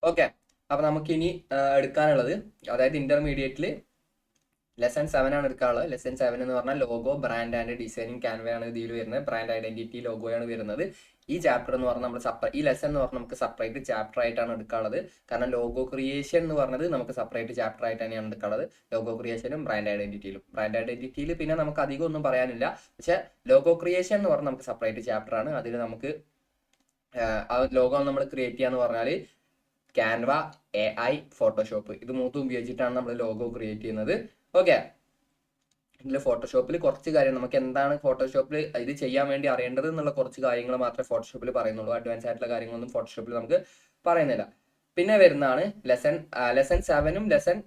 Okay, അപ്പൊ നമുക്ക് ഇനി എടുക്കാനുള്ളത്, അതായത് ഇന്റർമീഡിയറ്റിൽ ലെസൺ 7 ആണ് എടുക്കാനുള്ളത്. ലെസൺ 7 എന്ന് പറഞ്ഞാൽ ലോഗോ, ബ്രാൻഡ് ആൻഡ് ഡിസൈനിങ് ക്യാൻവയാണ് ഇതിൽ വരുന്നത്. ബ്രാൻഡ് ഐഡന്റിറ്റി ലോഗോയാണ് വരുന്നത്. ഈ ചാപ്റ്റർ എന്ന് പറഞ്ഞാൽ നമ്മൾ ഈ ലെസൺ എന്ന് പറഞ്ഞാൽ നമുക്ക് സെപ്പറേറ്റ് ചാപ്റ്റർ ആയിട്ടാണ് എടുക്കാനുള്ളത്. കാരണം ലോഗോ ക്രിയേഷൻ എന്ന് പറഞ്ഞത് നമുക്ക് സെപ്പറേറ്റ് ചാപ്റ്റർ ആയിട്ട് തന്നെയാണ് എടുക്കാനുള്ളത്. ലോഗോ ക്രിയേഷനും ബ്രാൻഡ് ഐഡന്റിറ്റിയിൽ പിന്നെ നമുക്ക് അധികം ഒന്നും പറയാനില്ല. പക്ഷെ ലോഗോ ക്രിയേഷൻ എന്ന് പറഞ്ഞാൽ നമുക്ക് സെപ്പറേറ്റ് ചാപ്റ്റർ ആണ്. അതിൽ നമുക്ക് ആ ലോഗോ നമ്മൾ ക്രിയേറ്റ് ചെയ്യാന്ന് പറഞ്ഞാൽ ക്യാൻവ, AI, ഫോട്ടോഷോപ്പ്, ഇത് മൂന്നും ഉപയോഗിച്ചിട്ടാണ് നമ്മൾ ലോഗോ ക്രിയേറ്റ് ചെയ്യുന്നത്. ഓക്കെ, ഇതിൽ ഫോട്ടോഷോപ്പിൽ കുറച്ച് കാര്യം, നമുക്ക് എന്താണ് ഫോട്ടോഷോപ്പിൽ ഇത് ചെയ്യാൻ വേണ്ടി അറിയേണ്ടത് എന്നുള്ള കുറച്ച് കാര്യങ്ങൾ മാത്രമേ ഫോട്ടോഷോപ്പിൽ പറയുന്നുള്ളൂ. അഡ്വാൻസ് ആയിട്ടുള്ള കാര്യങ്ങളൊന്നും ഫോട്ടോഷോപ്പിൽ നമുക്ക് പറയുന്നില്ല. പിന്നെ വരുന്നതാണ് ലെസൺ 7ഉം ലെസൺ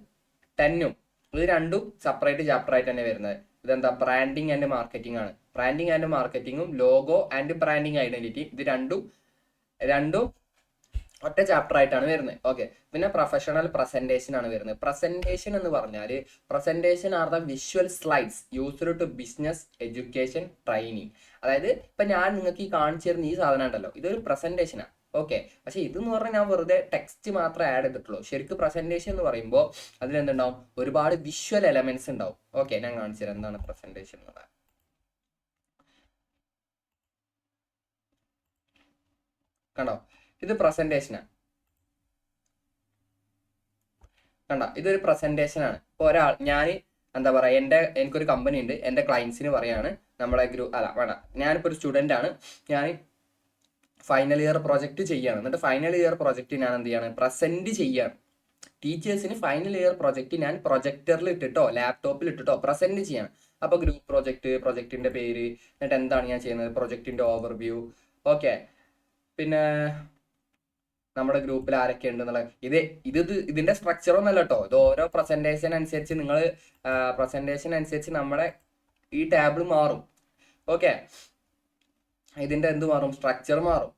10ഉം. ഇത് രണ്ടും സെപ്പറേറ്റ് ചാപ്റ്റർ ആയിട്ട് തന്നെ വരുന്നത്. ഇതെന്താ, ബ്രാൻഡിങ് ആൻഡ് മാർക്കറ്റിംഗ് ആണ്. ബ്രാൻഡിങ് ആൻഡ് മാർക്കറ്റിംഗും ലോഗോ ആൻഡ് ബ്രാൻഡിങ് ഐഡന്റിറ്റി, ഇത് രണ്ടും ഒറ്റ ചാപ്റ്റർ ആയിട്ടാണ് വരുന്നത്. ഓക്കെ, പിന്നെ പ്രൊഫഷണൽ പ്രസന്റേഷൻ ആണ് വരുന്നത്. പ്രസന്റേഷൻ എന്ന് പറഞ്ഞാൽ presentation are the visual slides used to business education training. അതായത് ഇപ്പൊ ഞാൻ നിങ്ങൾക്ക് ഈ കാണിച്ചു തരുന്ന ഈ സാധനം ഉണ്ടല്ലോ, ഇതൊരു പ്രസന്റേഷനാണ്. ഓക്കെ, പക്ഷെ ഇതെന്ന് പറഞ്ഞാൽ ഞാൻ വെറുതെ ടെക്സ്റ്റ് മാത്രമേ ആഡ് ചെയ്തിട്ടുള്ളൂ. ശരിക്കും പ്രസന്റേഷൻ എന്ന് പറയുമ്പോൾ അതിലെന്തുണ്ടാവും, ഒരുപാട് വിഷ്വൽ എലമെന്റ്സ് ഉണ്ടാവും. ഓക്കെ, ഞാൻ കാണിച്ചു തരാം എന്താണ് പ്രസന്റേഷൻ എന്ന് പറയുന്നത്. കണ്ടോ, ഇത് പ്രസന്റേഷനാണ്. ഇതൊരു പ്രസന്റേഷൻ ആണ്. ഇപ്പോൾ ഞാൻ എന്താ പറയുക, എനിക്കൊരു കമ്പനി ഉണ്ട്. എൻ്റെ ക്ലയൻസിന് പറയാണ്, നമ്മളെ ഞാനിപ്പോൾ ഒരു സ്റ്റുഡൻ്റ് ആണ്. ഞാൻ ഫൈനൽ ഇയർ പ്രൊജക്റ്റ് ചെയ്യാണ്. എന്നിട്ട് ഫൈനൽ ഇയർ പ്രൊജക്റ്റ് ഞാൻ എന്ത് ചെയ്യാണ്, പ്രസന്റ് ചെയ്യാണ്. ടീച്ചേഴ്സിന് ഫൈനൽ ഇയർ പ്രൊജക്റ്റ് ഞാൻ പ്രൊജക്ടറിൽ ഇട്ടിട്ടോ ലാപ്ടോപ്പിൽ ഇട്ടിട്ടോ പ്രസന്റ് ചെയ്യാണ്. അപ്പോൾ ഗ്രൂപ്പ് പ്രൊജക്റ്റ്, പ്രൊജക്റ്റിന്റെ പേര്, എന്നിട്ട് എന്താണ് ഞാൻ ചെയ്യുന്നത്, പ്രൊജക്റ്റിന്റെ ഓവർവ്യൂ. ഓക്കെ, പിന്നെ നമ്മുടെ ഗ്രൂപ്പിൽ ആരൊക്കെ ഉണ്ട് എന്നുള്ള ഇതിന്റെ സ്ട്രക്ചർ ഒന്നല്ല കേട്ടോ. ഇത് ഓരോ പ്രസന്റേഷൻ അനുസരിച്ച് നമ്മുടെ ഈ ടാബിൾ മാറും. ഓക്കെ, ഇതിന്റെ എന്ത് മാറും, സ്ട്രക്ചർ മാറും.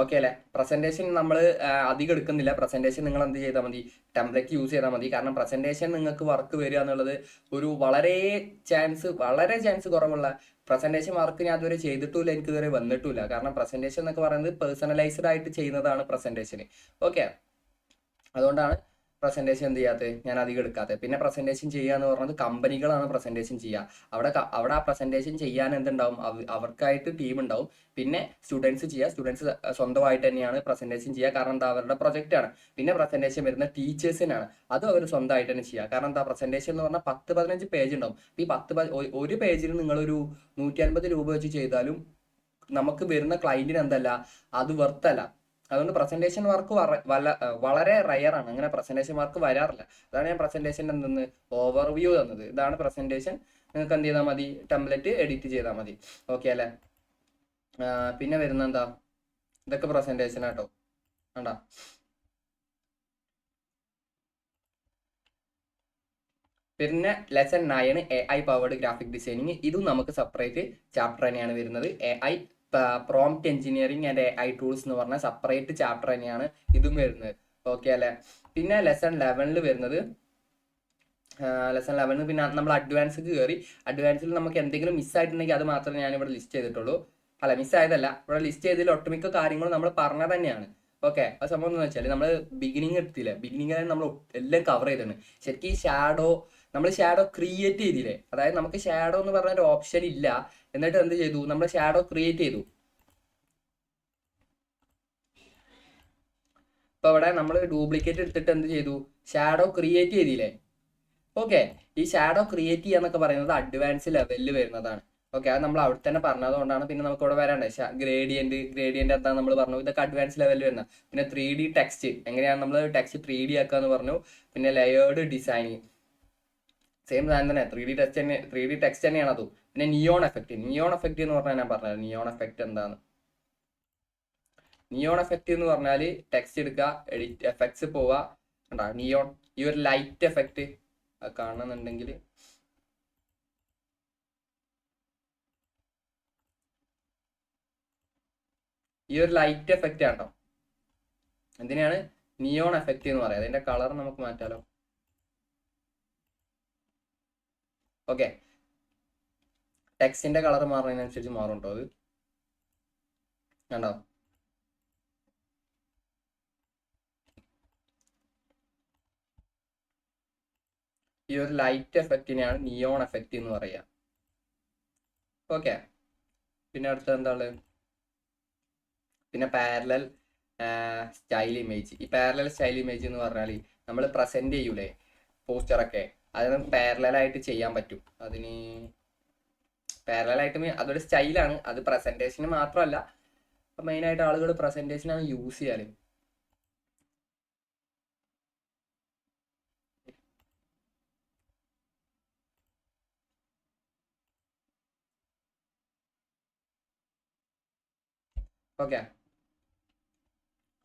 ഓക്കെ അല്ലേ. പ്രസന്റേഷൻ നമ്മൾ അധികം എടുക്കുന്നില്ല. പ്രസന്റേഷൻ നിങ്ങൾ എന്ത് ചെയ്താൽ മതി, ടെംപ്ലേറ്റ് യൂസ് ചെയ്താൽ മതി. കാരണം പ്രസന്റേഷൻ നിങ്ങൾക്ക് വർക്ക് വരിക എന്നുള്ളത് ഒരു വളരെ ചാൻസ് കുറവുള്ള പ്രസന്റേഷൻ വർക്ക് ഞാൻ ഇതുവരെ ചെയ്തിട്ടില്ല, എനിക്ക് ഇതുവരെ വന്നിട്ടില്ല. കാരണം പ്രസന്റേഷൻ എന്നൊക്കെ പറയുന്നത് പേഴ്സണലൈസ്ഡ് ആയിട്ട് ചെയ്യുന്നതാണ് പ്രസന്റേഷൻ. ഓക്കെ, അതുകൊണ്ടാണ് പ്രസന്റേഷൻ എന്ത് ചെയ്യാത്തത്, ഞാൻ അധികം എടുക്കാത്തത്. പിന്നെ പ്രസന്റേഷൻ ചെയ്യുക എന്ന് പറയുന്നത് കമ്പനികളാണ് പ്രസന്റേഷൻ ചെയ്യുക. അവിടെ ആ പ്രസന്റേഷൻ ചെയ്യാൻ എന്തുണ്ടാവും, അവർക്കായിട്ട് ടീം ഉണ്ടാവും. പിന്നെ സ്റ്റുഡൻസ് സ്റ്റുഡൻസ് സ്വന്തമായിട്ട് തന്നെയാണ് പ്രസന്റേഷൻ ചെയ്യുക. കാരണം എന്താ, അവരുടെ പ്രൊജക്റ്റ് ആണ്. പിന്നെ പ്രസന്റേഷൻ വരുന്ന ടീച്ചേഴ്സിനാണ്, അതും അവർ സ്വന്തമായിട്ട് തന്നെ ചെയ്യുക. കാരണം എന്താ, പ്രസന്റേഷൻ എന്ന് പറഞ്ഞാൽ 10-15 പേജ് ഉണ്ടാവും. ഈ ഒരു പേജിൽ നിങ്ങളൊരു 150 രൂപ വെച്ച് ചെയ്താലും നമുക്ക് വരുന്ന ക്ലയന്റിന് എന്തല്ല, അത് വെർത്തല്ല. അതുകൊണ്ട് പ്രസന്റേഷൻ വർക്ക് വളരെ റയർ ആണ്. അങ്ങനെ പ്രസന്റേഷൻ വർക്ക് വരാറില്ല. അതാണ് ഞാൻ പ്രസന്റേഷൻ എന്തെന്ന് ഓവർവ്യൂ തന്നത്. ഇതാണ് പ്രസന്റേഷൻ. നിങ്ങൾക്ക് എന്ത് ചെയ്താൽ മതി, ടെംപ്ലേറ്റ് എഡിറ്റ് ചെയ്താൽ മതി. ഓക്കെ അല്ലേ. പിന്നെ വരുന്ന എന്താ, ഇതൊക്കെ പ്രസന്റേഷൻ ആട്ടോ. കണ്ട, പിന്നെ lesson 9 AI powered graphic designing. ഇതും നമുക്ക് സെപ്പറേറ്റ് ചാപ്റ്റർ തന്നെയാണ് വരുന്നത്. AI prompt engineering and AI tools എന്ന് പറഞ്ഞ സെപ്പറേറ്റ് ചാപ്റ്റർ തന്നെയാണ് ഇതും വരുന്നത്. ഓക്കെ അല്ലേ. പിന്നെ ലെസൺ 11 വരുന്നത്, പിന്നെ നമ്മൾ അഡ്വാൻസ് കയറി. അഡ്വാൻസിൽ നമുക്ക് എന്തെങ്കിലും മിസ്സായിട്ടുണ്ടെങ്കിൽ അത് മാത്രമേ ഞാൻ ഇവിടെ ലിസ്റ്റ് ചെയ്തിട്ടുള്ളൂ. അല്ല, മിസ്സായതല്ല, ഇവിടെ ലിസ്റ്റ് ചെയ്തതിൽ ഒട്ടുമിക്ക കാര്യങ്ങളും നമ്മൾ പറഞ്ഞ തന്നെയാണ്. ഓക്കെ, ആ സംഭവം എന്ന് വെച്ചാൽ നമ്മൾ ബിഗിനിങ് എടുത്തില്ലേ, ബിഗിനിങ്ങിൽ നമ്മൾ എല്ലാം കവർ ചെയ്തിട്ടുണ്ട്. ശരിക്കും ഈ നമ്മൾ ഷാഡോ ക്രിയേറ്റ് ചെയ്തില്ലേ, അതായത് നമുക്ക് ഷാഡോ എന്ന് പറഞ്ഞ ഒരു ഓപ്ഷൻ ഇല്ല. എന്നിട്ട് എന്ത് ചെയ്തു, നമ്മൾ ഷാഡോ ക്രിയേറ്റ് ചെയ്തു. ഇപ്പൊ ഇവിടെ നമ്മൾ ഡ്യൂപ്ലിക്കേറ്റ് എടുത്തിട്ട് എന്ത് ചെയ്തു, ഷാഡോ ക്രിയേറ്റ് ചെയ്തില്ലേ. ഓക്കെ, ഈ ഷാഡോ ക്രിയേറ്റ് ചെയ്യാന്നൊക്കെ പറയുന്നത് അഡ്വാൻസ് ലെവലിൽ വരുന്നതാണ്. ഓക്കെ, അത് നമ്മൾ അവിടെ തന്നെ പറഞ്ഞതുകൊണ്ടാണ് പിന്നെ നമുക്ക് ഇവിടെ വരാണ്ട്. ഗ്രേഡിയന്റ് എന്താ നമ്മൾ പറഞ്ഞു, ഇതൊക്കെ അഡ്വാൻസ് ലെവലിൽ വരുന്ന. പിന്നെ 3D ടെക്സ്റ്റ്, എങ്ങനെയാണ് നമ്മൾ ടെക്സ്റ്റ് 3D ആക്കാന്ന് പറഞ്ഞു. പിന്നെ ലെയേർഡ് ഡിസൈനിങ്, സെയിം സാധനം തന്നെ. 3D ടെക്സ്റ്റ് തന്നെയാണ് അതും. പിന്നെ നിയോൺ എഫക്റ്റ് എന്ന് പറഞ്ഞാൽ ഞാൻ പറഞ്ഞത് നിയോൺ എഫക്റ്റ് എന്താണ്. നിയോൺ എഫക്റ്റ് എന്ന് പറഞ്ഞാൽ ടെക്സ്റ്റ് എടുക്കുക, എഡിറ്റ് എഫക്ട്സ് പോവുക. കണ്ടാ നിയോൺ, ഈ ഒരു ലൈറ്റ് എഫക്റ്റ് കാണുന്നുണ്ടെങ്കിൽ ഈ ഒരു ലൈറ്റ് എഫക്റ്റ് ആട്ടോ. എന്തിനാണ് നിയോൺ എഫക്റ്റ് എന്ന് പറയാം. അതിന്റെ കളർ നമുക്ക് മാറ്റാലോ. ഓക്കെ, ടെക്സ്റ്റിന്റെ കളർ മാറുന്നതിനനുസരിച്ച് മാറും കേട്ടോ അത്. കണ്ടോ, ഈ ഒരു ലൈറ്റ് എഫക്റ്റിനെയാണ് നിയോൺ എഫക്റ്റ് എന്ന് പറയുക. ഓക്കെ, പിന്നെ അടുത്ത എന്താണ്, പിന്നെ പാരലൽ സ്റ്റൈൽ ഇമേജ്. ഈ പാരലൽ സ്റ്റൈൽ ഇമേജ് എന്ന് പറഞ്ഞാൽ നമ്മൾ പ്രസന്റ് ചെയ്യൂലേ പോസ്റ്ററൊക്കെ, അതിന് പാരലായിട്ട് ചെയ്യാൻ പറ്റും. അതിന് പാരലായിട്ട് അതൊരു സ്റ്റൈലാണ്, അത് പ്രസന്റേഷന് മാത്രമല്ല, മെയിനായിട്ട് ആളുകൾ പ്രസന്റേഷനാണ് യൂസ് ചെയ്യാറ്. ഓക്കെ,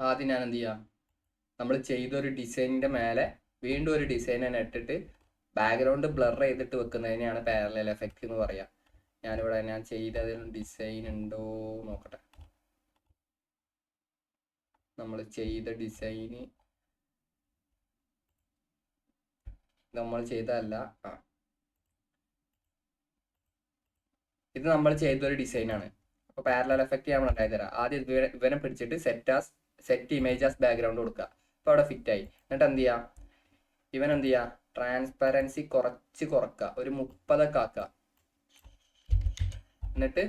ആദ്യം ഞാൻ എന്ത് ചെയ്യാം, നമ്മൾ ചെയ്തൊരു ഡിസൈനിൻ്റെ മേലെ വീണ്ടും ഒരു ഡിസൈൻ തന്നെ ഇട്ടിട്ട് ബാക്ക്ഗ്രൗണ്ട് ബ്ലർ ചെയ്തിട്ട് വെക്കുന്നതിനെയാണ് പാരലൽ എഫക്റ്റ് എന്ന് പറയാം. ഞാനിവിടെ ഞാൻ ചെയ്തതിൽ ഡിസൈൻ ഉണ്ടോ നോക്കട്ടെ. നമ്മൾ ചെയ്ത ഡിസൈന് നമ്മൾ ചെയ്തതല്ല, ഇത് നമ്മൾ ചെയ്തൊരു ഡിസൈനാണ്. അപ്പോൾ പാരലൽ എഫക്റ്റ് നമ്മൾ ഉണ്ടായി തരാം. ആദ്യം ഇവനെ പിടിച്ചിട്ട് സെറ്റ് ഇമേജ് ആസ് ബാക്ക്ഗ്രൗണ്ട് കൊടുക്കുക. അപ്പോൾ അവിടെ ഫിറ്റ് ആയി. എന്നിട്ട് എന്ത് ചെയ്യുക, ഇവൻ എന്ത് ചെയ്യുക, ട്രാൻസ്പെറൻസി കുറക്കുക, ഒരു 30 ആക്കുക. എന്നിട്ട്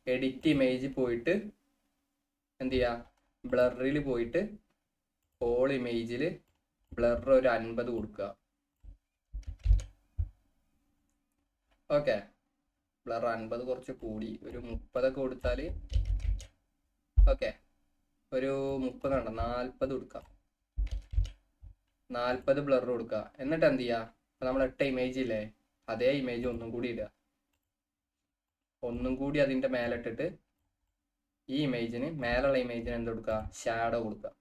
എഡിറ്റ് ഇമേജ് പോയിട്ട് എന്ത് ചെയ്യുക, ബ്ലറിൽ പോയിട്ട് ഹോൾ ഇമേജിൽ ബ്ലർ ഒരു 50 കൊടുക്കുക. ഓക്കെ, ബ്ലർ 50 കുറച്ച് കൂടി, ഒരു 30 കൊടുത്താൽ ഓക്കെ, ഒരു 30 വേണ്ട 40 കൊടുക്കാം. 40 ബ്ലർ കൊടുക്കുക. എന്നിട്ട് എന്ത് ചെയ്യുക, ഇപ്പം നമ്മൾ ഇട്ട ഇമേജ് ഇല്ലേ, അതേ ഇമേജ് ഒന്നും കൂടി ഇടുക. ഒന്നും കൂടി അതിൻ്റെ മേലെ ഇട്ടിട്ട് ഈ ഇമേജിന് മേലുള്ള ഇമേജിന് എന്ത് കൊടുക്കുക, ഷാഡോ കൊടുക്കുക.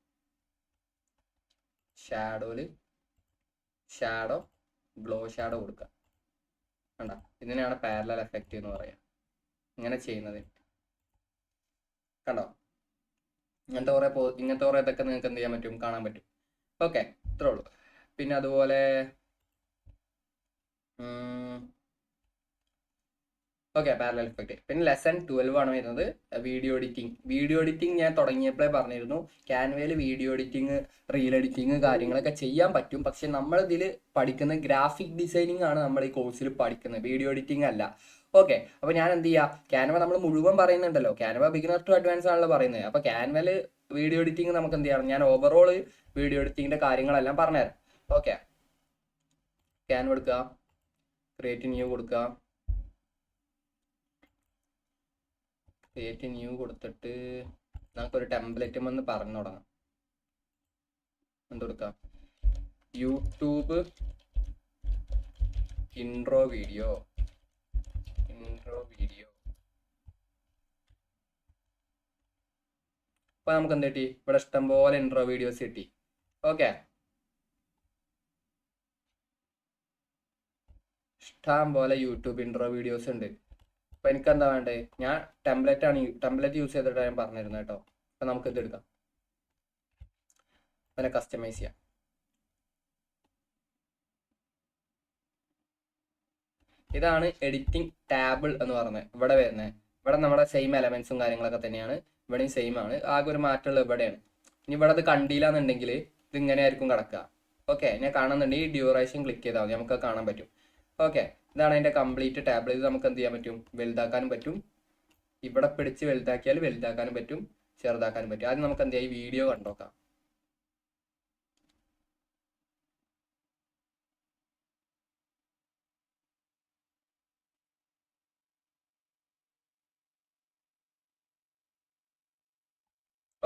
ഷാഡോ ഗ്ലോ ഷാഡോ കൊടുക്കുക. കണ്ടോ, ഇതിനെയാണ് പാരലൽ എഫക്റ്റ് എന്ന് പറയുക. ഇങ്ങനെ ചെയ്യുന്നത് കണ്ടോ, ഇങ്ങനത്തെ കുറേ ഇതൊക്കെ നിങ്ങൾക്ക് എന്ത് ചെയ്യാൻ പറ്റും, കാണാൻ പറ്റും. ഓക്കെ, ഇത്രേ ഉള്ളൂ. പിന്നെ അതുപോലെ ഓക്കെ, പാരലൽ എഫക്റ്റ്. പിന്നെ ലെസൺ 12 ആണ് വരുന്നത് വീഡിയോ എഡിറ്റിംഗ്. ഞാൻ തുടങ്ങിയപ്പോഴേ പറഞ്ഞിരുന്നു, ക്യാൻവയിൽ വീഡിയോ എഡിറ്റിംഗ്, റീൽ എഡിറ്റിംഗ് കാര്യങ്ങളൊക്കെ ചെയ്യാൻ പറ്റും. പക്ഷെ നമ്മളിതിൽ പഠിക്കുന്ന ഗ്രാഫിക് ഡിസൈനിങ് ആണ് നമ്മൾ ഈ കോഴ്സിൽ പഠിക്കുന്നത്, വീഡിയോ എഡിറ്റിംഗ് അല്ല. ഓക്കെ, അപ്പോൾ ഞാൻ എന്ത് ചെയ്യുക, ക്യാൻവ നമ്മൾ മുഴുവൻ പറയുന്നുണ്ടല്ലോ, ക്യാൻവ ബിഗിനർ ടു അഡ്വാൻസ് ആണല്ലോ പറയുന്നത്. അപ്പോൾ ക്യാൻവയിൽ വീഡിയോ എഡിറ്റിംഗ് നമുക്ക് എന്ത് ചെയ്യണം, ഞാൻ ഓവറോൾ വീഡിയോ എഡിറ്റിങ്ങിൻ്റെ കാര്യങ്ങളെല്ലാം പറഞ്ഞുതരാം. ഓക്കെ, ക്യാൻവ എടുക്കുക, ക്രിയേറ്റ് ന്യൂ കൊടുക്കുക. ക്രിയേറ്റ് ന്യൂ കൊടുത്തിട്ട് നമുക്കൊരു ടെംപ്ലേറ്റ് വന്ന് പറഞ്ഞു തുടങ്ങാം. എന്ത് കൊടുക്കാം, യൂട്യൂബ് ഇൻട്രോ വീഡിയോ. അപ്പോൾ നമുക്ക് എന്ത് കിട്ടി, ഇവിടെ ഇഷ്ടംപോലെ ഇൻട്രോ വീഡിയോസ് കിട്ടി. ഓക്കെ, ഇഷ്ടം പോലെ യൂട്യൂബ് ഇൻട്രോ വീഡിയോസ് ഉണ്ട്. അപ്പോൾ എനിക്ക് എന്താ വേണ്ടത്, ഞാൻ ടെംപ്ലേറ്റ് യൂസ് ചെയ്തിട്ട് ഞാൻ പറഞ്ഞിരുന്നു കേട്ടോ. അപ്പോൾ നമുക്ക് ഇത് എടുക്കാം, അതിനെ കസ്റ്റമൈസ് ചെയ്യാം. ഇതാണ് എഡിറ്റിംഗ് ടാബിൾ എന്ന് പറഞ്ഞത്, ഇവിടെ വരുന്നത്. ഇവിടെ നമ്മുടെ സെയിം എലമെന്റ്സും കാര്യങ്ങളൊക്കെ തന്നെയാണ്, ഇവിടെയും സെയിം ആണ്. ആകെ ഒരു മാറ്റമുള്ള ഇവിടെയാണ്. ഇനി ഇവിടെ അത് കണ്ടില്ലാന്നുണ്ടെങ്കിൽ ഇത് ഇങ്ങനെ ആയിരിക്കും കിടക്കുക. ഓക്കെ, ഞാൻ കാണുന്നുണ്ടെങ്കിൽ ഈ ഡ്യൂറേഷൻ ക്ലിക്ക് ചെയ്താൽ മതി, നമുക്ക് കാണാൻ പറ്റും. ഓക്കെ, ഇതാണ് അതിൻ്റെ കംപ്ലീറ്റ് ടാബിൾ. ഇത് നമുക്ക് എന്ത് ചെയ്യാൻ പറ്റും, വലുതാക്കാനും പറ്റും. ഇവിടെ പിടിച്ച് വലുതാക്കിയാൽ വലുതാക്കാനും പറ്റും, ചെറുതാക്കാനും പറ്റും. ആദ്യം നമുക്ക് എന്ത് ചെയ്യാം, ഈ വീഡിയോ കണ്ടോക്കാം.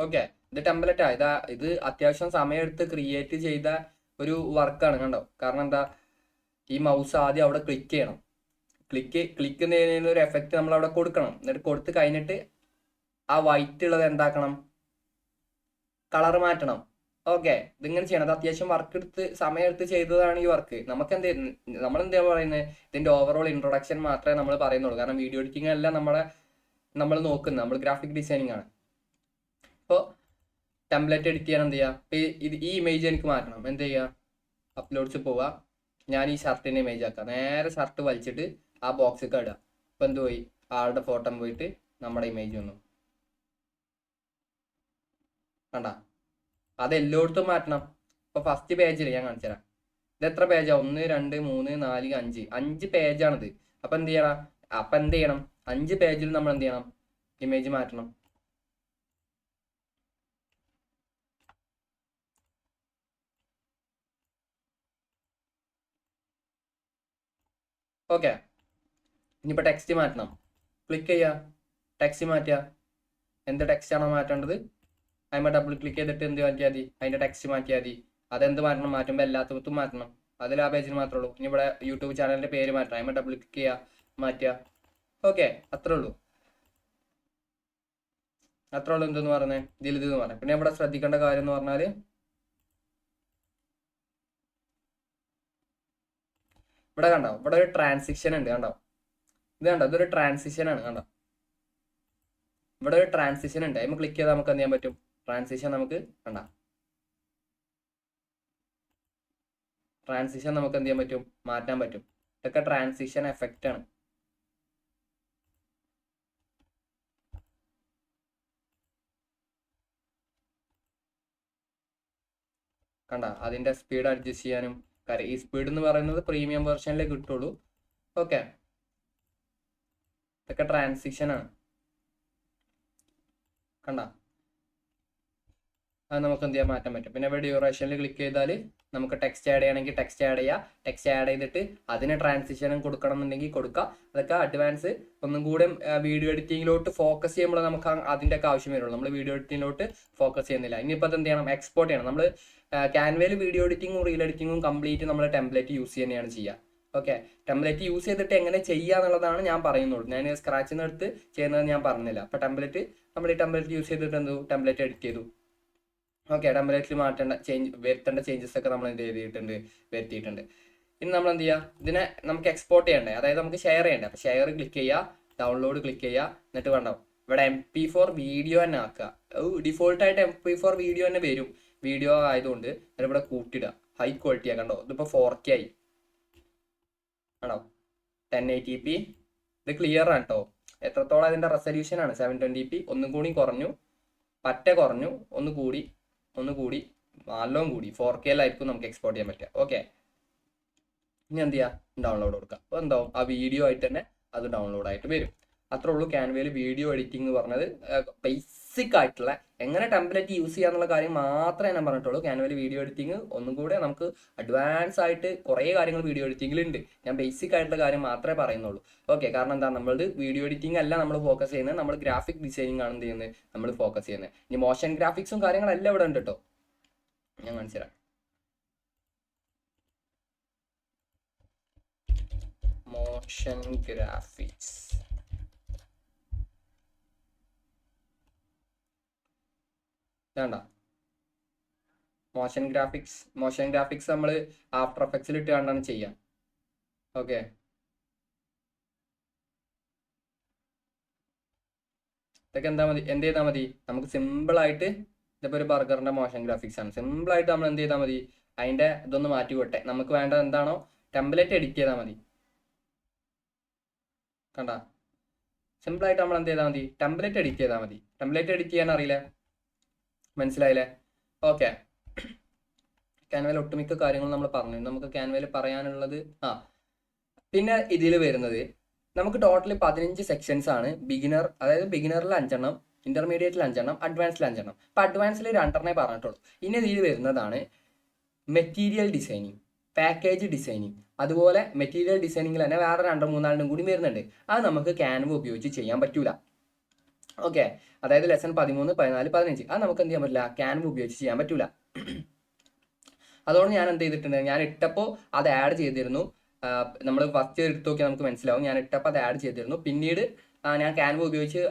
ഓക്കെ, ഇത് ടെംപ്ലേറ്റാ. ഇത് അത്യാവശ്യം സമയമെടുത്ത് ക്രിയേറ്റ് ചെയ്ത ഒരു വർക്കാണ് കണ്ടോ. കാരണം എന്താ, ഈ മൗസ് ആദ്യം അവിടെ ക്ലിക്ക് ചെയ്യണം. ക്ലിക്ക് ചെയ്യുന്നതിന് ഒരു എഫക്റ്റ് നമ്മൾ അവിടെ കൊടുക്കണം. എന്നിട്ട് കൊടുത്ത് കഴിഞ്ഞിട്ട് ആ വൈറ്റ് ഉള്ളത് എന്താക്കണം, കളർ മാറ്റണം. ഓക്കെ, ഇതിങ്ങനെ ചെയ്യണം. അത് അത്യാവശ്യം സമയം എടുത്ത് ചെയ്തതാണ് ഈ വർക്ക്. നമ്മളെന്താ പറയുന്നത്, ഇതിന്റെ ഓവറോൾ ഇൻട്രൊഡക്ഷൻ മാത്രമേ നമ്മൾ പറയുന്നുള്ളൂ. കാരണം വീഡിയോ എഡിറ്റിംഗ് അല്ല നമ്മൾ നോക്കുന്നത്, നമ്മൾ ഗ്രാഫിക് ഡിസൈനിങ് ആണ്. അപ്പോൾ ടെംപ്ലേറ്റ് എഡിറ്റ് ചെയ്യാൻ എന്ത് ചെയ്യുക, ഈ ഇമേജ് എനിക്ക് മാറ്റണം. എന്ത് ചെയ്യുക, അപ്ലോഡ്സ് പോവുക. ഞാൻ ഈ ഷർട്ടിൻ്റെ ഇമേജ് ആക്കാം. നേരെ ഷർട്ട് വലിച്ചിട്ട് ആ ബോക്സൊക്കെ ഇടുക. ഇപ്പം എന്ത് പോയി, ആളുടെ ഫോട്ടോ പോയിട്ട് നമ്മുടെ ഇമേജ് വന്നു. കണ്ട, അത് എല്ലായിടത്തും മാറ്റണം. ഇപ്പോൾ ഫസ്റ്റ് പേജിൽ ഞാൻ കാണിച്ചു തരാം. ഇത് എത്ര പേജാ? 1 2 3 4 5 പേജാണിത്. അപ്പൊ എന്ത് ചെയ്യണം? 5 പേജിൽ നമ്മൾ എന്ത് ചെയ്യണം? ഇമേജ് മാറ്റണം. ഓക്കെ, ഇനിയിപ്പോൾ ടെക്സ്റ്റ് മാറ്റണം. ക്ലിക്ക് ചെയ്യുക, ടെക്സ്റ്റ് മാറ്റുക. എന്ത് ടെക്സ്റ്റ് ആണോ മാറ്റേണ്ടത് അതിന്മേൽ ഡബിൾ ക്ലിക്ക് ചെയ്തിട്ട് എന്ത് മാറ്റിയാൽ മതി? അതിൻ്റെ ടെക്സ്റ്റ് മാറ്റിയാൽ മതി. അതെന്ത് മാറ്റണം? മാറ്റുമ്പോൾ എല്ലാത്തും മാറ്റണം. അതിൽ ആ പേജിൽ മാത്രമേ ഉള്ളൂ. ഇനി ഇവിടെ യൂട്യൂബ് ചാനലിൻ്റെ പേര് മാറ്റണം. അതിന്മേൽ ഡബിൾ ക്ലിക്ക് ചെയ്യുക, മാറ്റുക. ഓക്കെ, അത്രേ ഉള്ളൂ. എന്തെന്ന് പറഞ്ഞേ? ഇതിലെന്ന് പറഞ്ഞത്. പിന്നെ ഇവിടെ ശ്രദ്ധിക്കേണ്ട കാര്യം എന്ന് പറഞ്ഞാൽ ഇവിടെ കണ്ടോ, ഇവിടെ ഒരു ട്രാൻസിഷൻ ഉണ്ട്. കണ്ടോ, ഇത് കണ്ടോ, ഇതൊരു ട്രാൻസിഷൻ ആണ്. കണ്ടോ, ഇവിടെ ഒരു ട്രാൻസിഷൻ ഉണ്ട്. അതിന് ക്ലിക്ക് ചെയ്താൽ നമുക്ക് എന്ത് ചെയ്യാൻ പറ്റും? ട്രാൻസിഷൻ നമുക്ക് കണ്ടോ, ട്രാൻസിഷൻ നമുക്ക് എന്ത് ചെയ്യാൻ പറ്റും? മാറ്റാൻ പറ്റും. ഇതൊക്കെ ട്രാൻസിഷൻ എഫക്റ്റ് ആണ്. കണ്ട, അതിന്റെ സ്പീഡ് അഡ്ജസ്റ്റ് ചെയ്യാനും കാര്യം. ഈ സ്പീഡ് എന്ന് പറയുന്നത് പ്രീമിയം വെർഷനിലേ കിട്ടുള്ളൂ. ഓക്കെ, ഇതൊക്കെ ട്രാൻസിഷൻ ആണ്. കണ്ട, അത് നമുക്ക് എന്ത് ചെയ്യാൻ മാറ്റാൻ പറ്റും. പിന്നെ ഇവിടെ ഡ്യൂറേഷനിൽ ക്ലിക്ക് ചെയ്താൽ നമുക്ക് ടെക്സ്റ്റ് ആഡ് ചെയ്യണമെങ്കിൽ ടെക്സ്റ്റ് ആഡ് ചെയ്യുക. ടെക്സ്റ്റ് ആഡ് ചെയ്തിട്ട് അതിന് ട്രാൻസിഷനും കൊടുക്കണം എന്നുണ്ടെങ്കിൽ കൊടുക്കുക. അതൊക്കെ അഡ്വാൻസ്. ഒന്നും കൂടെ വീഡിയോ എഡിറ്റിങ്ങിലോട്ട് ഫോക്കസ് ചെയ്യുമ്പോൾ നമുക്ക് അതിൻ്റെ ഒക്കെ ആവശ്യം വരുള്ളൂ. നമ്മൾ വീഡിയോ എഡിറ്റിങ്ങിലോട്ട് ഫോക്കസ് ചെയ്യുന്നില്ല. ഇനിയിപ്പോൾ അത് എന്ത് ചെയ്യണം? എക്സ്പോർട്ട് ചെയ്യണം. നമ്മൾ ക്യാൻവയിൽ വീഡിയോ എഡിറ്റിങ്ങും റീൽ എഡിറ്റിങ്ങും കംപ്ലീറ്റ് നമ്മൾ ടെംപ്ലേറ്റ് യൂസ് തന്നെയാണ് ചെയ്യുക. ഓക്കെ, ടെംപ്ലേറ്റ് യൂസ് ചെയ്തിട്ട് എങ്ങനെ ചെയ്യുക എന്നുള്ളതാണ് ഞാൻ പറയുന്നുള്ളൂ. ഞാൻ സ്ക്രാച്ചിൽ നിന്ന് എടുത്ത് ചെയ്യുന്നത് ഞാൻ പറഞ്ഞില്ല. അപ്പോൾ നമ്മൾ ഈ ടെംപ്ലേറ്റ് യൂസ് ചെയ്തിട്ട് ടെംപ്ലേറ്റ് എഡിറ്റ് ചെയ്തു. ഓക്കെ, ടെംപ്ലേറ്റിൽ വരുത്തേണ്ട ചേഞ്ചസ് ഒക്കെ നമ്മൾ എന്ത് വരുത്തിയിട്ടുണ്ട്. ഇനി നമ്മൾ എന്ത് ചെയ്യുക? ഇതിനെ നമുക്ക് എക്സ്പോർട്ട് ചെയ്യണ്ടേ, അതായത് നമുക്ക് ഷെയർ ചെയ്യണ്ടേ. അപ്പോൾ ഷെയർ ക്ലിക്ക് ചെയ്യുക, ഡൗൺലോഡ് ക്ലിക്ക് ചെയ്യുക. എന്നിട്ട് വേണ്ട ഇവിടെ MP4 വീഡിയോ തന്നെ ആക്കുക. ഡിഫോൾട്ടായിട്ട് MP4 വീഡിയോ തന്നെ വരും. വീഡിയോ ആയതുകൊണ്ട് ഇവിടെ കൂട്ടിയിടുക. High quality ആക്കണ്ടോ. ഇതിപ്പോൾ 4K ആയി. ആണോ, 1080p. ഇത് ക്ലിയർ ആണ് കേട്ടോ. എത്രത്തോളം അതിൻ്റെ റെസൊല്യൂഷൻ ആണ്? 720p. ഒന്നും കൂടി കുറഞ്ഞു, കുറഞ്ഞു, ഒന്ന് കൂടി, നല്ലോണം കൂടി. 4K നമുക്ക് എക്സ്പോർട്ട് ചെയ്യാൻ പറ്റുക. ഓക്കെ, ഇനി എന്ത് ചെയ്യുക? ഡൗൺലോഡ് കൊടുക്കുക. അപ്പോൾ എന്താവും? ആ വീഡിയോ ആയിട്ട് തന്നെ അത് ഡൗൺലോഡ് ആയിട്ട് വരും. അത്രേ ഉള്ളൂ ക്യാൻവയിൽ വീഡിയോ എഡിറ്റിംഗ് എന്ന് പറഞ്ഞത്. ബേസിക് ആയിട്ടുള്ള എങ്ങനെ ടെംപ്ലേറ്റ് യൂസ് ചെയ്യാന്നുള്ള കാര്യം മാത്രമേ ഞാൻ പറഞ്ഞിട്ടുള്ളൂ. ക്യാൻവയിൽ വീഡിയോ എഡിറ്റിംഗ് ഒന്നും കൂടെ നമുക്ക് അഡ്വാൻസ് ആയിട്ട് കുറേ കാര്യങ്ങൾ വീഡിയോ എഡിറ്റിംഗിലുണ്ട്. ഞാൻ ബേസിക് ആയിട്ടുള്ള കാര്യം മാത്രമേ പറയുന്നുള്ളൂ. ഓക്കെ, കാരണം എന്താ, നമ്മൾ വീഡിയോ എഡിറ്റിംഗ് അല്ല നമ്മൾ ഫോക്കസ് ചെയ്യുന്നത്. നമ്മൾ ഗ്രാഫിക് ഡിസൈനിങ് ആണ് എന്ത് ചെയ്യുന്നത്? നമ്മൾ ഫോക്കസ് ചെയ്യുന്നത്. ഇനി മോഷൻ ഗ്രാഫിക്സും കാര്യങ്ങളെല്ലാം ഇവിടെ ഉണ്ട് കേട്ടോ. ഞാൻ മനസ്സിലാക്കാം. മോഷൻ ഗ്രാഫിക്സ് വേണ്ട. മോഷൻ ഗ്രാഫിക്സ് നമ്മൾ ആഫ്റ്റർ എഫക്ട്സിൽ ഇട്ട് കണ്ടാണ് ചെയ്യാം. ഓക്കെ, ഇതൊക്കെ എന്ത് ചെയ്താൽ മതി? നമുക്ക് സിമ്പിളായിട്ട്, ഇതിപ്പോൾ ഒരു ബർഗറിൻ്റെ മോഷൻ ഗ്രാഫിക്സ് ആണ്. സിമ്പിളായിട്ട് നമ്മൾ എന്ത് ചെയ്താൽ മതി? അതിൻ്റെ ഇതൊന്ന് മാറ്റി വിട്ടെ. നമുക്ക് വേണ്ടത് എന്താണോ ടെംപ്ലേറ്റ് എഡിറ്റ് ചെയ്താൽ മതി. കണ്ട, സിമ്പിളായിട്ട് നമ്മൾ എന്ത് ചെയ്താൽ മതി? ടെംപ്ലേറ്റ് എഡിറ്റ് ചെയ്താൽ മതി. ടെംപ്ലേറ്റ് എഡിറ്റ് ചെയ്യാൻ അറിയില്ലേ? മനസ്സിലായില്ലേ? ഓക്കെ, ക്യാൻവയിൽ ഒട്ടുമിക്ക കാര്യങ്ങളും നമ്മൾ പറഞ്ഞു. നമുക്ക് ക്യാൻവയിൽ പറയാനുള്ളത് പിന്നെ ഇതിൽ വരുന്നത് നമുക്ക് ടോട്ടൽ 15 സെക്ഷൻസ് ആണ്. ബിഗിനർ, അതായത് ബിഗിനറിൽ 5 എണ്ണം, ഇന്റർമീഡിയറ്റിൽ 5 എണ്ണം, അഡ്വാൻസിൽ 5 എണ്ണം. അപ്പം അഡ്വാൻസിൽ 2 പറഞ്ഞിട്ടുള്ളൂ. ഇനി ഇതിൽ വരുന്നതാണ് മെറ്റീരിയൽ ഡിസൈനിങ്, പാക്കേജ് ഡിസൈനിങ്. അതുപോലെ മെറ്റീരിയൽ ഡിസൈനിങ്ങിൽ തന്നെ വേറെ 2-3 കൂടി വരുന്നുണ്ട്. അത് നമുക്ക് ക്യാൻവ ഉപയോഗിച്ച് ചെയ്യാൻ പറ്റൂല. ഓക്കെ, അതായത് ലെസൺ 13, 14, 15 അത് നമുക്ക് എന്ത് ചെയ്യാൻ പറ്റില്ല? ക്യാൻവ ഉപയോഗിച്ച് ചെയ്യാൻ പറ്റൂല. അതുകൊണ്ട് ഞാൻ എന്ത് ചെയ്തിട്ടുണ്ട്? ഞാൻ ഇട്ടപ്പോൾ അത് ആഡ് ചെയ്തിരുന്നു. നമ്മൾ ഫസ്റ്റ് എടുത്ത് നോക്കിയാൽ നമുക്ക് മനസ്സിലാവും. ഞാൻ ഇട്ടപ്പോൾ അത് ആഡ് ചെയ്തിരുന്നു. പിന്നീട് ഞാൻ ക്യാൻവ ഉപയോഗിച്ച്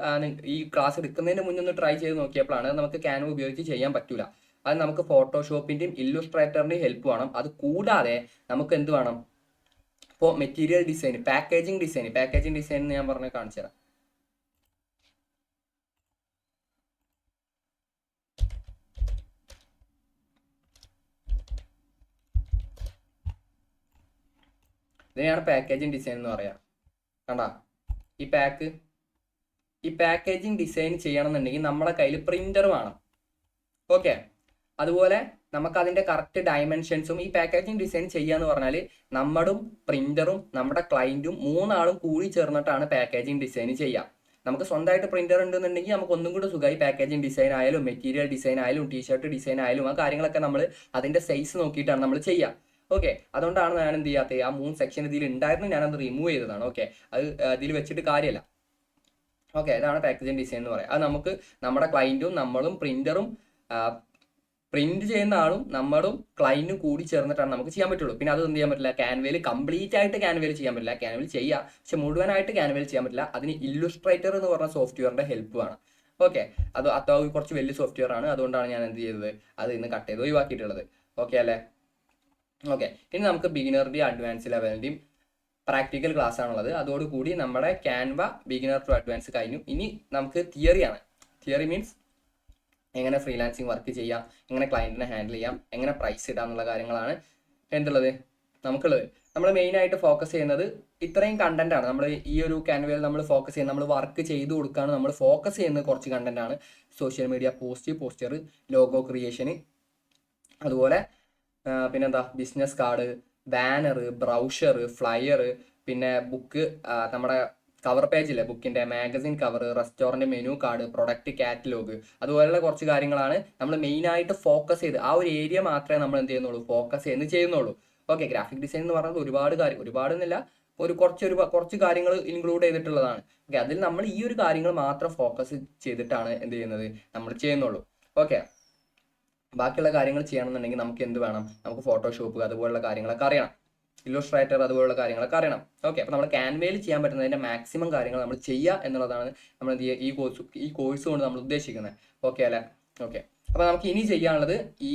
ഈ ക്ലാസ് എടുക്കുന്നതിന് മുന്നേ ഒന്ന് ട്രൈ ചെയ്ത് നോക്കിയപ്പോഴാണ് നമുക്ക് ക്യാൻവ ഉപയോഗിച്ച് ചെയ്യാൻ പറ്റൂല. അത് നമുക്ക് ഫോട്ടോഷോപ്പിൻ്റെയും ഇല്ലുസ്ട്രേറ്ററിൻ്റെയും ഹെൽപ്പ് വേണം. അത് കൂടാതെ നമുക്ക് എന്ത് വേണം? ഇപ്പോൾ മെറ്റീരിയൽ ഡിസൈൻ, പാക്കേജിങ് ഡിസൈൻ ഞാൻ പറഞ്ഞ് കാണിച്ചു തരാം. ഇതിനെയാണ് പാക്കേജിങ് ഡിസൈൻ എന്ന് പറയാം. കണ്ട, ഈ പാക്കേജിങ് ഡിസൈൻ ചെയ്യണമെന്നുണ്ടെങ്കിൽ നമ്മുടെ കയ്യിൽ പ്രിന്റർ വേണം. ഓക്കെ, അതുപോലെ നമുക്ക് അതിന്റെ കറക്റ്റ് ഡയമെൻഷൻസും ഈ പാക്കേജിങ് ഡിസൈൻ ചെയ്യാന്ന് പറഞ്ഞാൽ നമ്മളും പ്രിന്ററും നമ്മുടെ ക്ലയന്റും മൂന്നാളും കൂടി ചേർന്നിട്ടാണ് പാക്കേജിങ് ഡിസൈൻ ചെയ്യുക. നമുക്ക് സ്വന്തമായിട്ട് പ്രിന്റർ ഉണ്ടെന്നുണ്ടെങ്കിൽ നമുക്ക് ഒന്നും കൂടി സുഖമായി പാക്കേജിങ് ഡിസൈൻ ആയാലും മെറ്റീരിയൽ ഡിസൈൻ ആയാലും ടീഷർട്ട് ഡിസൈൻ ആയാലും ആ കാര്യങ്ങളൊക്കെ നമ്മൾ അതിന്റെ സൈസ് നോക്കിയിട്ടാണ് നമ്മൾ ചെയ്യുക. ഓക്കെ, അതുകൊണ്ടാണ് ഞാൻ എന്ത് ചെയ്യാത്തത്, ആ 3 സെക്ഷൻ ഇതിൽ ഉണ്ടായിരുന്നു, ഞാനത് റിമൂവ് ചെയ്തതാണ്. ഓക്കെ, അത് ഇതിൽ വെച്ചിട്ട് കാര്യമല്ല. ഓക്കെ, ഇതാണ് പാക്കേജിങ് ഡിസൈൻ എന്ന് പറയുക. അത് നമുക്ക് നമ്മുടെ ക്ലയന്റും നമ്മളും പ്രിന്ററും പ്രിന്റ് ചെയ്യുന്ന ആളും നമ്മളും ക്ലയന്റും കൂടി ചേർന്നിട്ടാണ് നമുക്ക് ചെയ്യാൻ പറ്റുള്ളൂ. പിന്നെ അത് എന്ത് ചെയ്യാൻ പറ്റില്ല, ക്യാൻവയിൽ കംപ്ലീറ്റ് ആയിട്ട് ക്യാൻവയിൽ ചെയ്യാൻ പറ്റില്ല. ക്യാൻവയിൽ ചെയ്യാം, പക്ഷെ മുഴുവനായിട്ട് ക്യാൻവയിൽ ചെയ്യാൻ പറ്റില്ല. അതിന് ഇല്ലുസ്ട്രേറ്റർ എന്ന് പറഞ്ഞ സോഫ്റ്റ്വെയറിന്റെ ഹെൽപ്പ് വേണം. ഓക്കെ, അത് കുറച്ച് വലിയ സോഫ്റ്റ്വെയർ ആണ്, അതുകൊണ്ടാണ് ഞാൻ എന്ത് ചെയ്തത്, അത് ഇന്ന് കട്ട് ചെയ്ത് ഒഴിവാക്കിയിട്ടുള്ളത്. ഓക്കെ അല്ലേ? ഓക്കെ, ഇനി നമുക്ക് ബിഗിനറിന്റെയും അഡ്വാൻസ് ലെവലിന്റെയും പ്രാക്ടിക്കൽ ക്ലാസ് ആണുള്ളത്. അതോടുകൂടി നമ്മുടെ ക്യാൻവ ബിഗിനർ ടു അഡ്വാൻസ് കഴിഞ്ഞു. ഇനി നമുക്ക് തിയറിയാണ്. തിയറി മീൻസ് എങ്ങനെ ഫ്രീലാൻസിങ് വർക്ക് ചെയ്യാം, എങ്ങനെ ക്ലയന്റിനെ ഹാൻഡിൽ ചെയ്യാം, എങ്ങനെ പ്രൈസ് ഇടാം എന്നുള്ള കാര്യങ്ങളാണ് എന്തുള്ളത് നമുക്കുള്ളത്. നമ്മൾ മെയിൻ ആയിട്ട് ഫോക്കസ് ചെയ്യുന്നത് ഇത്രയും കണ്ടന്റ് ആണ്. നമ്മൾ ഈ ഒരു ക്യാൻവയിൽ നമ്മൾ ഫോക്കസ് ചെയ്യുന്നത്, നമ്മൾ വർക്ക് ചെയ്ത് കൊടുക്കുകയാണ്, നമ്മൾ ഫോക്കസ് ചെയ്യുന്നത് കുറച്ച് കണ്ടന്റ് ആണ്. Social media post, poster, logo ക്രിയേഷന്, അതുപോലെ പിന്നെന്താ business card, banner, brochure, flyer, പിന്നെ ബുക്ക്, നമ്മുടെ കവർ പേജില്ലേ ബുക്കിന്റെ, magazine cover, restaurant menu card, product catalogue, അതുപോലെയുള്ള കുറച്ച് കാര്യങ്ങളാണ് നമ്മൾ മെയിൻ ആയിട്ട് ഫോക്കസ് ചെയ്ത്, ആ ഒരു ഏരിയ മാത്രമേ നമ്മൾ എന്ത് ചെയ്യുന്നുള്ളൂ, ഫോക്കസ് ചെയ്യുന്നുള്ളൂ. ഓക്കെ, ഗ്രാഫിക് ഡിസൈൻ എന്ന് പറയുന്നത് ഒരുപാടെന്നില്ല, കുറച്ച് കാര്യങ്ങൾ ഇൻക്ലൂഡ് ചെയ്തിട്ടുള്ളതാണ്. ഓക്കെ, അതിൽ നമ്മൾ ഈ ഒരു കാര്യങ്ങൾ മാത്രം ഫോക്കസ് ചെയ്തിട്ടാണ് എന്ത് ചെയ്യുന്നത്, നമ്മൾ ചെയ്യുന്നുള്ളൂ. ഓക്കെ, ബാക്കിയുള്ള കാര്യങ്ങൾ ചെയ്യണമെന്നുണ്ടെങ്കിൽ നമുക്ക് എന്ത് വേണം, നമുക്ക് ഫോട്ടോഷോപ്പ് അതുപോലുള്ള കാര്യങ്ങളൊക്കെ അറിയണം, ഇല്ലുസ്ട്രേറ്റർ അതുപോലുള്ള കാര്യങ്ങളൊക്കെ അറിയണം. ഓക്കെ, അപ്പോൾ നമ്മൾ ക്യാൻവയിൽ ചെയ്യാൻ പറ്റുന്നതിന്റെ മാക്സിമം കാര്യങ്ങൾ നമ്മൾ ചെയ്യുക എന്നുള്ളതാണ് നമ്മൾ എന്ത് ചെയ്യുക ഈ കോഴ്സ് കൊണ്ട് നമ്മൾ ഉദ്ദേശിക്കുന്നത്. ഓക്കെ അല്ലേ? ഓക്കെ, അപ്പോൾ നമുക്ക് ഇനി ചെയ്യാനുള്ളത് ഈ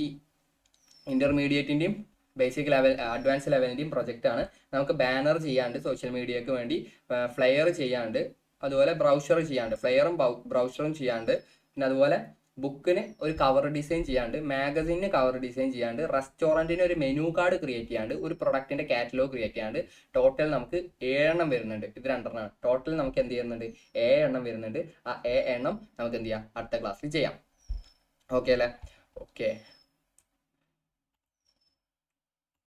ഇന്റർമീഡിയറ്റിന്റെയും ബേസിക് ലെവൽ അഡ്വാൻസ് ലെവലിന്റെയും പ്രൊജക്റ്റ് ആണ്. നമുക്ക് ബാനർ ചെയ്യാണ്ട്, സോഷ്യൽ മീഡിയക്ക് വേണ്ടി ഫ്ലയർ ചെയ്യാണ്ട്, അതുപോലെ ബ്രൗഷർ ചെയ്യാണ്ട്, ഫ്ലയറും ബ്രൗഷറും ചെയ്യാണ്ട്, പിന്നെ അതുപോലെ ബുക്കിന് ഒരു കവർ ഡിസൈൻ ചെയ്യാണ്ട്, മാഗസിന് കവർ ഡിസൈൻ ചെയ്യാണ്ട്, റെസ്റ്റോറൻറ്റിന് ഒരു മെനു കാർഡ് ക്രിയേറ്റ് ചെയ്യാണ്ട്, ഒരു പ്രൊഡക്റ്റിന്റെ കാറ്റലോഗ് ക്രിയേറ്റ് ചെയ്യാണ്ട്, ടോട്ടൽ നമുക്ക് 7 എണ്ണം വരുന്നുണ്ട്. ഇത് 2 എണ്ണമാണ് ടോട്ടൽ. നമുക്ക് എന്ത് ചെയ്യുന്നുണ്ട്, 7 എണ്ണം വരുന്നുണ്ട്. ആ 7 എണ്ണം നമുക്ക് എന്ത് ചെയ്യാം, അടുത്ത ക്ലാസ്സിൽ ചെയ്യാം. ഓക്കെ അല്ലേ? ഓക്കെ.